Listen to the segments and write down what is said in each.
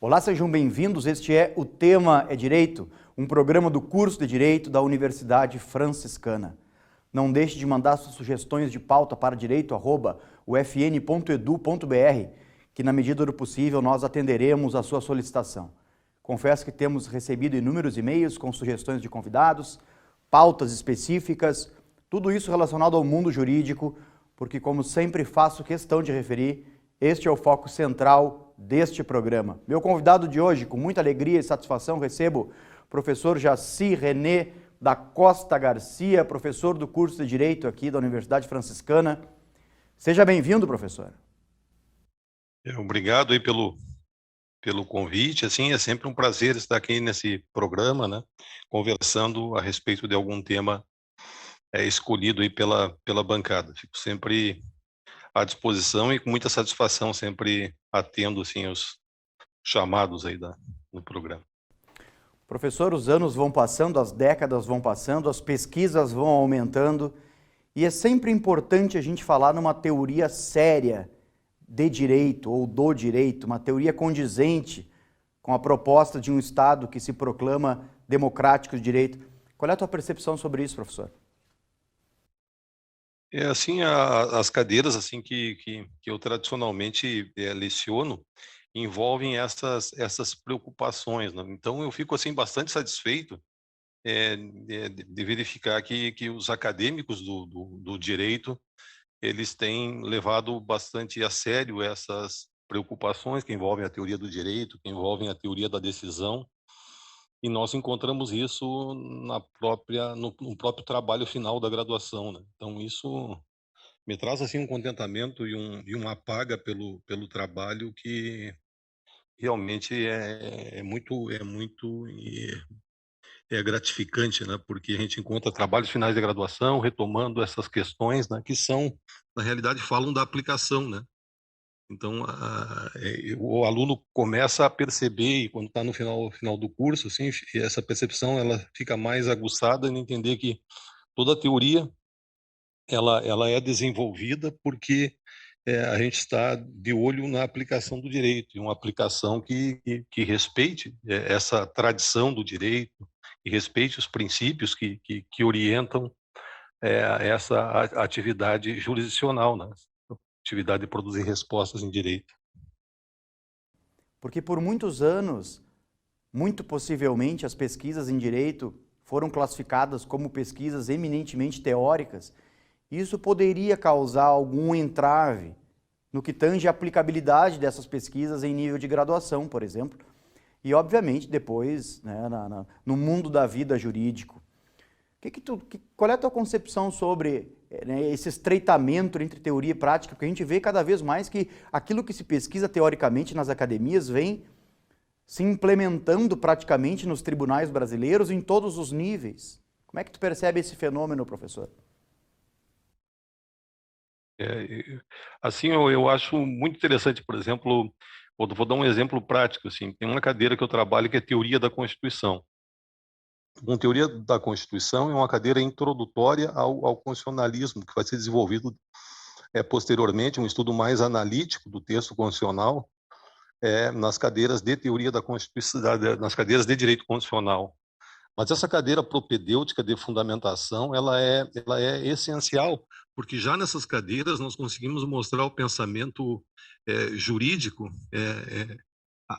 Olá, sejam bem-vindos. Este é O Tema é Direito, um programa do curso de Direito da Universidade Franciscana. Não deixe de mandar suas sugestões de pauta para direito@ufn.edu.br, que na medida do possível nós atenderemos a sua solicitação. Confesso que temos recebido inúmeros e-mails com sugestões de convidados, pautas específicas, tudo isso relacionado ao mundo jurídico, porque como sempre faço questão de referir, este é o foco central deste programa. Meu convidado de hoje, com muita alegria e satisfação, recebo o professor Jaci René da Costa Garcia, professor do curso de Direito aqui da Universidade Franciscana. Seja bem-vindo, professor. Obrigado aí pelo convite. Assim, é sempre um prazer estar aqui nesse programa, né, conversando a respeito de algum tema escolhido aí pela bancada. Fico sempre à disposição e com muita satisfação sempre atendo assim os chamados aí no programa. Professor, os anos vão passando, as décadas vão passando, as pesquisas vão aumentando e é sempre importante a gente falar numa teoria séria de direito ou do direito, uma teoria condizente com a proposta de um Estado que se proclama democrático de direito. Qual é a tua percepção sobre isso, professor? Assim, as cadeiras assim que eu tradicionalmente leciono envolvem essas preocupações, né? Então eu fico assim bastante satisfeito de verificar que os acadêmicos do direito eles têm levado bastante a sério essas preocupações que envolvem a teoria do direito, que envolvem a teoria da decisão, e nós encontramos isso no próprio trabalho final da graduação, né? Então isso me traz assim um contentamento e uma paga pelo trabalho que realmente é gratificante, né? Porque a gente encontra trabalhos finais de graduação retomando essas questões, né? Que são, na realidade, falam da aplicação, né? Então, o aluno começa a perceber, e quando está no final do curso, assim, essa percepção ela fica mais aguçada em entender que toda a teoria ela é desenvolvida porque a gente está de olho na aplicação do direito, e uma aplicação que respeite essa tradição do direito, e respeite os princípios que orientam essa atividade jurisdicional, né? Atividade de produzir respostas em direito. Porque por muitos anos, muito possivelmente, as pesquisas em direito foram classificadas como pesquisas eminentemente teóricas. Isso poderia causar algum entrave no que tange a aplicabilidade dessas pesquisas em nível de graduação, por exemplo, e obviamente depois, né, no mundo da vida jurídico. Qual é a tua concepção sobre esse estreitamento entre teoria e prática? Porque a gente vê cada vez mais que aquilo que se pesquisa teoricamente nas academias vem se implementando praticamente nos tribunais brasileiros em todos os níveis. Como é que tu percebe esse fenômeno, professor? Assim, eu acho muito interessante, por exemplo, vou dar um exemplo prático, assim, tem uma cadeira que eu trabalho que é Teoria da Constituição. Uma Teoria da Constituição é uma cadeira introdutória ao constitucionalismo, que vai ser desenvolvido posteriormente, um estudo mais analítico do texto constitucional, nas cadeiras de Teoria da Constituição, nas cadeiras de Direito Constitucional. Mas essa cadeira propedêutica de fundamentação, ela é essencial, porque já nessas cadeiras nós conseguimos mostrar o pensamento jurídico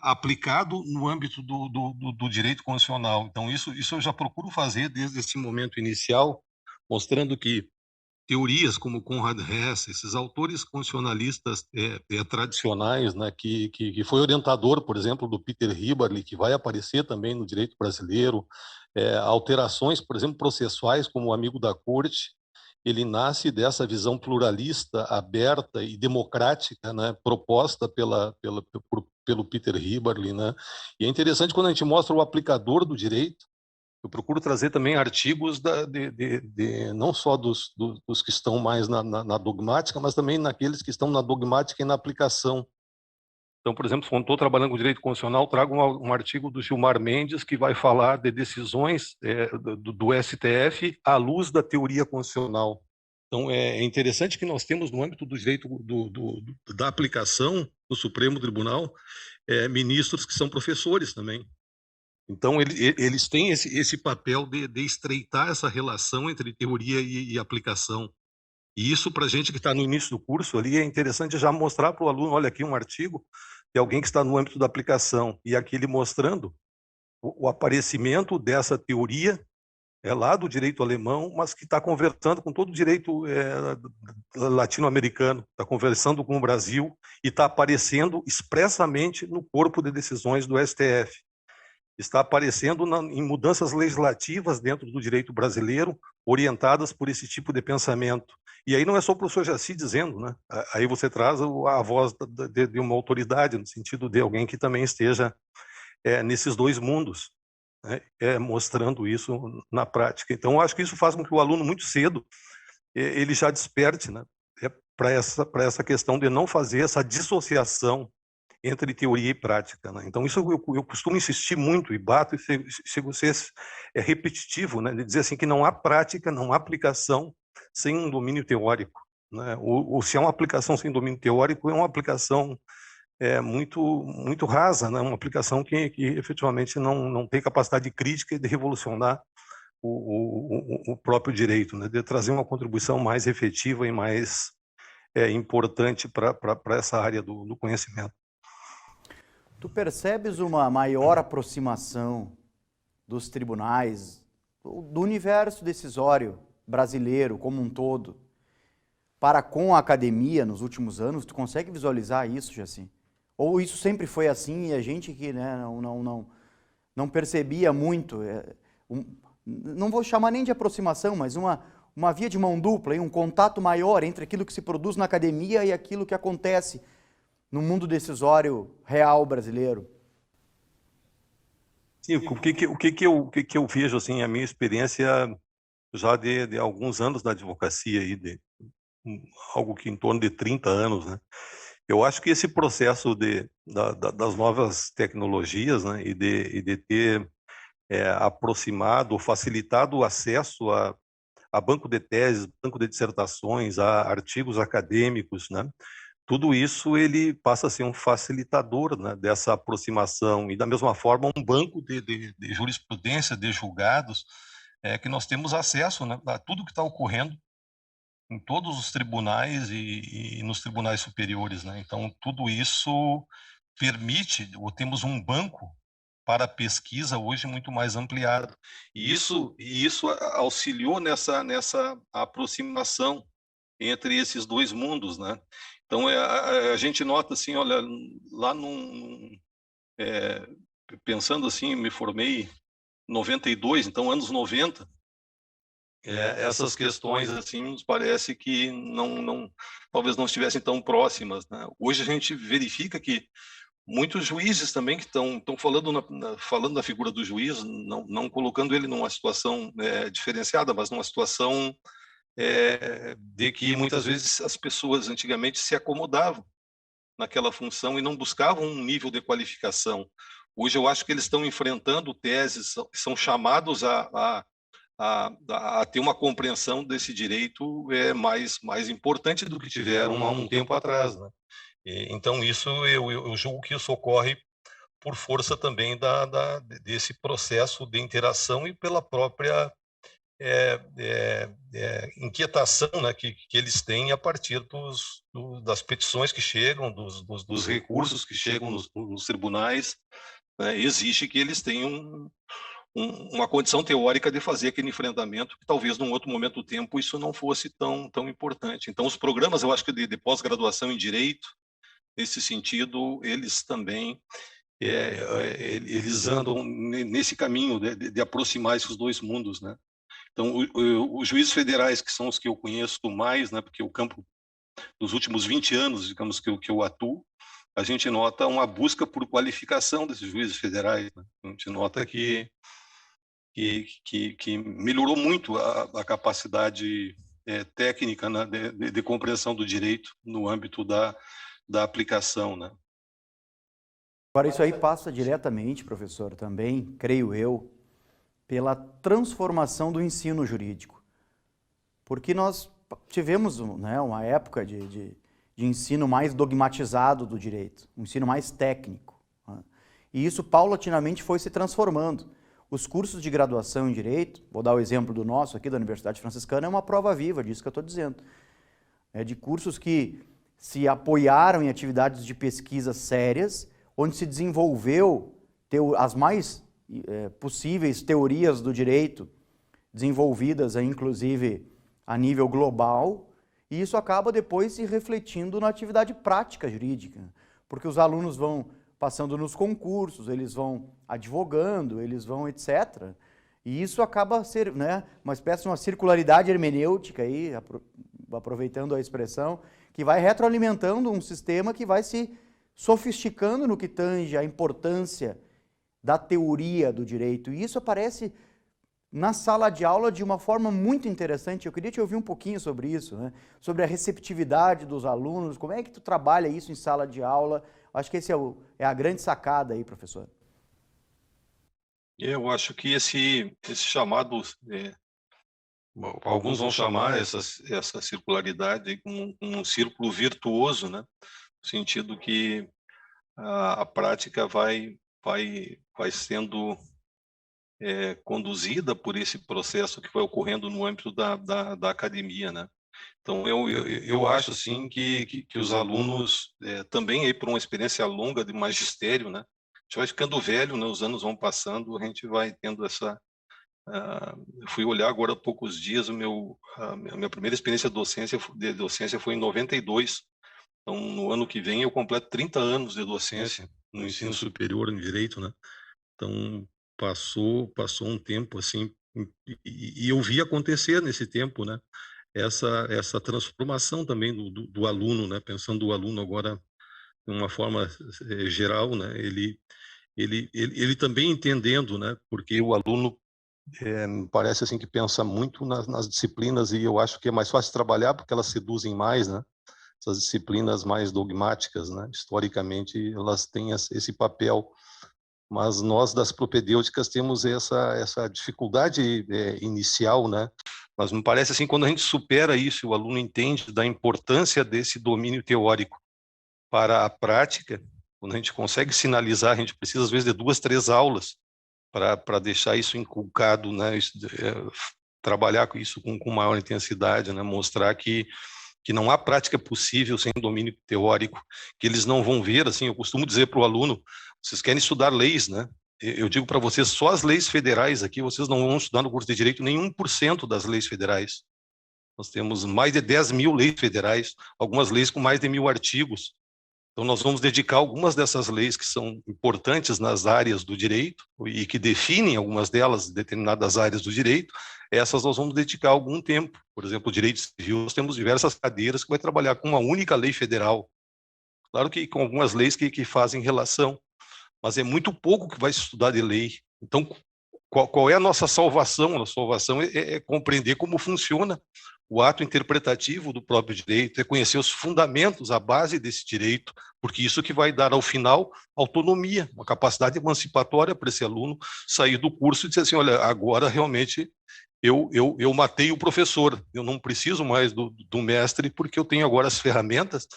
aplicado no âmbito do direito constitucional. Então, isso eu já procuro fazer desde esse momento inicial, mostrando que teorias como Conrad Hess, esses autores constitucionalistas tradicionais, né, que foi orientador, por exemplo, do Peter Hiberle, que vai aparecer também no direito brasileiro, alterações, por exemplo, processuais, como o Amigo da Corte, ele nasce dessa visão pluralista, aberta e democrática, né, proposta pelo Peter Hiberle, né? E é interessante quando a gente mostra o aplicador do direito. Eu procuro trazer também artigos não só dos que estão mais na dogmática, mas também naqueles que estão na dogmática e na aplicação. Então, por exemplo, quando estou trabalhando com direito constitucional, trago um artigo do Gilmar Mendes que vai falar de decisões do STF à luz da teoria constitucional. Então, é interessante que nós temos, no âmbito do direito da aplicação no Supremo Tribunal, ministros que são professores também. Então, eles têm esse papel de estreitar essa relação entre teoria e aplicação. E isso, para a gente que está no início do curso ali, é interessante já mostrar para o aluno, olha aqui um artigo de alguém que está no âmbito da aplicação, e aqui ele mostrando o aparecimento dessa teoria lá do direito alemão, mas que está conversando com todo o direito latino-americano, está conversando com o Brasil e está aparecendo expressamente no corpo de decisões do STF. Está aparecendo em mudanças legislativas dentro do direito brasileiro, orientadas por esse tipo de pensamento. E aí não é só o professor Jaci dizendo, né? Aí você traz a voz de uma autoridade, no sentido de alguém que também esteja nesses dois mundos, né? Mostrando isso na prática. Então, eu acho que isso faz com que o aluno, muito cedo, ele já desperte, né? Para essa questão de não fazer essa dissociação entre teoria e prática, né? Então, isso eu costumo insistir muito e bato, e chego a ser repetitivo, né? De dizer assim que não há prática, não há aplicação sem um domínio teórico, né? Ou se há uma aplicação sem domínio teórico, é uma aplicação muito rasa, né? Uma aplicação que efetivamente não tem capacidade crítica de revolucionar o próprio direito, né? De trazer uma contribuição mais efetiva e mais importante para essa área do conhecimento. Tu percebes uma maior aproximação dos tribunais, do universo decisório brasileiro como um todo, para com a academia nos últimos anos? Tu consegue visualizar isso, Jaci? Ou isso sempre foi assim e a gente que, né, não percebia muito? Não vou chamar nem de aproximação, mas uma via de mão dupla, um contato maior entre aquilo que se produz na academia e aquilo que acontece no mundo decisório real brasileiro. Sim, o que eu vejo, assim, a minha experiência já de alguns anos na advocacia, aí, algo que em torno de 30 anos, né? Eu acho que esse processo das novas tecnologias, né, e de ter aproximado, facilitado o acesso a banco de teses, banco de dissertações, a artigos acadêmicos, né? Tudo isso ele passa a ser um facilitador, né, dessa aproximação, e da mesma forma um banco de jurisprudência, de julgados, que nós temos acesso, né, a tudo que está ocorrendo em todos os tribunais e nos tribunais superiores, né? Então, tudo isso permite, ou temos um banco para pesquisa hoje muito mais ampliado. E isso auxiliou nessa aproximação entre esses dois mundos, né? Então, a gente nota assim, olha, lá pensando assim, me formei em 92, então anos 90, essas questões assim nos parece que talvez não estivessem tão próximas, né? Hoje a gente verifica que muitos juízes também que estão falando da figura do juiz, não colocando ele numa situação diferenciada, mas numa situação de que muitas vezes as pessoas antigamente se acomodavam naquela função e não buscavam um nível de qualificação. Hoje eu acho que eles estão enfrentando teses, são chamados a ter uma compreensão desse direito mais importante do que tiveram há um tempo atrás, né? Então isso eu julgo que isso ocorre por força também desse processo de interação e pela própria inquietação, né, que eles têm a partir das petições que chegam, dos recursos que chegam nos tribunais, né? Exige que eles tenham uma condição teórica de fazer aquele enfrentamento, que talvez num outro momento do tempo isso não fosse tão importante. Então, os programas, eu acho que de pós-graduação em Direito, nesse sentido, eles também eles andam nesse caminho de aproximar esses dois mundos, né? Então, os juízes federais, que são os que eu conheço mais, né, porque o campo dos últimos 20 anos, digamos, que eu atuo, a gente nota uma busca por qualificação desses juízes federais, né? A gente nota que melhorou muito a capacidade técnica, né, de compreensão do direito no âmbito da aplicação, né? Agora, isso aí passa diretamente, professor, também, creio eu, pela transformação do ensino jurídico. Porque nós tivemos, né, uma época de ensino mais dogmatizado do direito, um ensino mais técnico, E isso paulatinamente foi se transformando. Os cursos de graduação em Direito, vou dar o exemplo do nosso aqui da Universidade Franciscana, é uma prova viva disso que eu estou dizendo. É de cursos que se apoiaram em atividades de pesquisa sérias, onde se desenvolveu as mais possíveis teorias do direito, desenvolvidas inclusive a nível global, e isso acaba depois se refletindo na atividade prática jurídica, porque os alunos vão passando nos concursos, eles vão advogando, eles vão etc. E isso acaba ser, né, uma espécie de uma circularidade hermenêutica, aí, aproveitando a expressão, que vai retroalimentando um sistema que vai se sofisticando no que tange a importância da teoria do direito. E isso aparece na sala de aula de uma forma muito interessante. Eu queria te ouvir um pouquinho sobre isso, né? Sobre a receptividade dos alunos, como é que tu trabalha isso em sala de aula? Acho que esse é a grande sacada aí, professor. Eu acho que esse chamado, alguns vão chamar essa circularidade como um círculo virtuoso, né? No sentido que a prática vai sendo conduzida por esse processo que vai ocorrendo no âmbito da academia, né? Então, eu acho, assim, que os alunos, também aí por uma experiência longa de magistério, né? A gente vai ficando velho, né? Os anos vão passando, a gente vai tendo essa... eu fui olhar agora há poucos dias, a minha primeira experiência de docência foi em 92. Então, no ano que vem, eu completo 30 anos de docência no ensino superior em Direito, né? Então, passou um tempo, assim, e eu vi acontecer nesse tempo, né? Essa transformação também do aluno, né? Pensando o aluno agora de uma forma geral, né? Ele também entendendo, né? Porque o aluno me parece assim que pensa muito nas disciplinas, e eu acho que é mais fácil trabalhar porque elas seduzem mais, né? Essas disciplinas mais dogmáticas, né? Historicamente, elas têm esse papel, mas nós das propedêuticas temos essa dificuldade inicial, né? Mas me parece assim, quando a gente supera isso, o aluno entende da importância desse domínio teórico para a prática, quando a gente consegue sinalizar, a gente precisa às vezes de 2, 3 aulas para deixar isso inculcado, né? Trabalhar com isso com maior intensidade, né? Mostrar que não há prática possível sem domínio teórico, que eles não vão ver, assim, eu costumo dizer para o aluno, vocês querem estudar leis, né? Eu digo para vocês, só as leis federais aqui, vocês não vão estudar no curso de Direito nem 1% das leis federais. Nós temos mais de 10 mil leis federais, algumas leis com mais de 1.000 artigos. Então, nós vamos dedicar algumas dessas leis que são importantes nas áreas do direito e que definem algumas delas, determinadas áreas do direito, essas nós vamos dedicar algum tempo. Por exemplo, o direito civil, nós temos diversas cadeiras que vai trabalhar com uma única lei federal. Claro que com algumas leis que fazem relação, mas é muito pouco que vai se estudar de lei. Então, qual é a nossa salvação? A salvação é compreender como funciona o ato interpretativo do próprio direito, é conhecer os fundamentos, a base desse direito, porque isso que vai dar, ao final, autonomia, uma capacidade emancipatória para esse aluno sair do curso e dizer assim, olha, agora realmente eu matei o professor, eu não preciso mais do mestre, porque eu tenho agora as ferramentas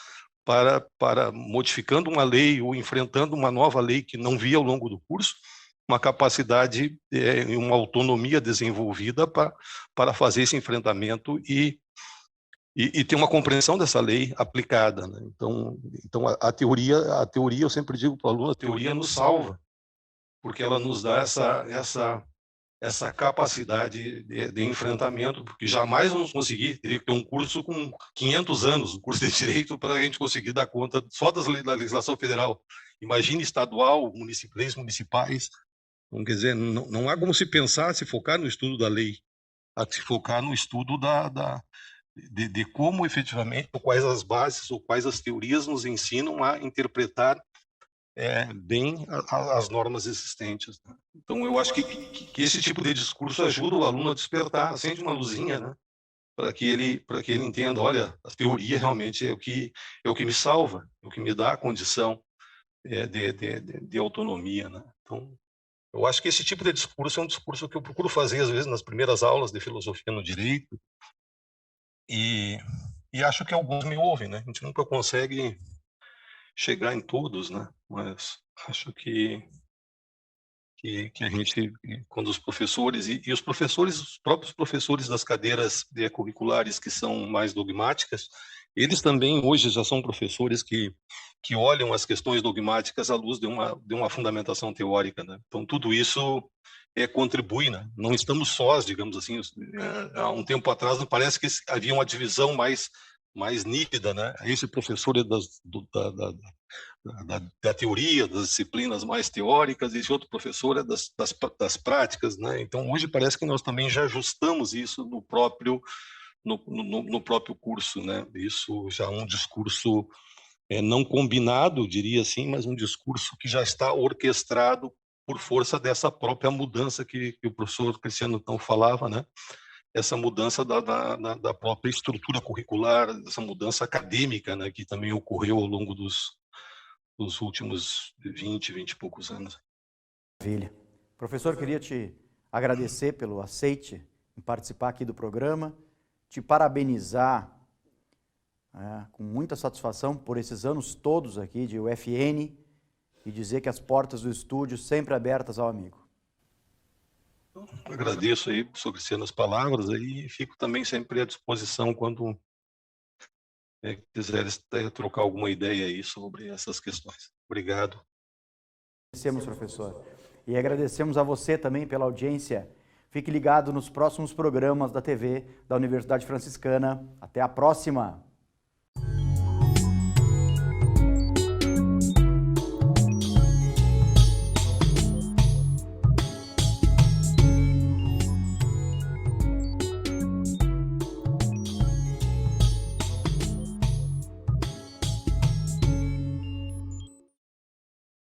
para modificando uma lei ou enfrentando uma nova lei que não via ao longo do curso, uma capacidade e uma autonomia desenvolvida para fazer esse enfrentamento e ter uma compreensão dessa lei aplicada, né? Então a teoria eu sempre digo para o aluno, a teoria nos salva, porque ela nos dá essa capacidade de enfrentamento, porque jamais vamos conseguir, teria que ter um curso com 500 anos, um curso de direito, para a gente conseguir dar conta só da legislação federal. Imagine estadual, leis municipais. Então, quer dizer, não há como se pensar, se focar no estudo da lei, há que se focar no estudo de como efetivamente, ou quais as bases, ou quais as teorias nos ensinam a interpretar bem as normas existentes, né? Então, eu acho que esse tipo de discurso ajuda o aluno a despertar, acende uma luzinha, né? Para que ele entenda, olha, a teoria realmente é o que me salva, é o que me dá a condição de autonomia, né? Então, eu acho que esse tipo de discurso é um discurso que eu procuro fazer, às vezes, nas primeiras aulas de filosofia no direito, e, e acho que alguns me ouvem, né? A gente nunca consegue chegar em todos, né? Mas acho que que a gente, quando os professores, e os professores, os próprios professores das cadeiras curriculares que são mais dogmáticas, eles também hoje já são professores que olham as questões dogmáticas à luz de uma fundamentação teórica, né? Então, tudo isso contribui, né? Não estamos sós, digamos assim. Há um tempo atrás, não parece que havia uma divisão mais nítida, né? Esse professor é da teoria, das disciplinas mais teóricas, e esse outro professor é das práticas, né? Então, hoje parece que nós também já ajustamos isso no próprio curso, né? Isso já é um discurso não combinado, diria assim, mas um discurso que já está orquestrado por força dessa própria mudança que o professor Cristiano então falava, né? Essa mudança da própria estrutura curricular, essa mudança acadêmica, né? Que também ocorreu ao longo dos últimos 20 e poucos anos. Maravilha. Professor, queria te agradecer pelo aceite em participar aqui do programa, te parabenizar com muita satisfação por esses anos todos aqui de UFN e dizer que as portas do estúdio sempre abertas ao amigo. Agradeço aí, professor Cristiano, as palavras aí, e fico também sempre à disposição quando quiser trocar alguma ideia aí sobre essas questões. Obrigado. Agradecemos, professor. E agradecemos a você também pela audiência. Fique ligado nos próximos programas da TV da Universidade Franciscana. Até a próxima!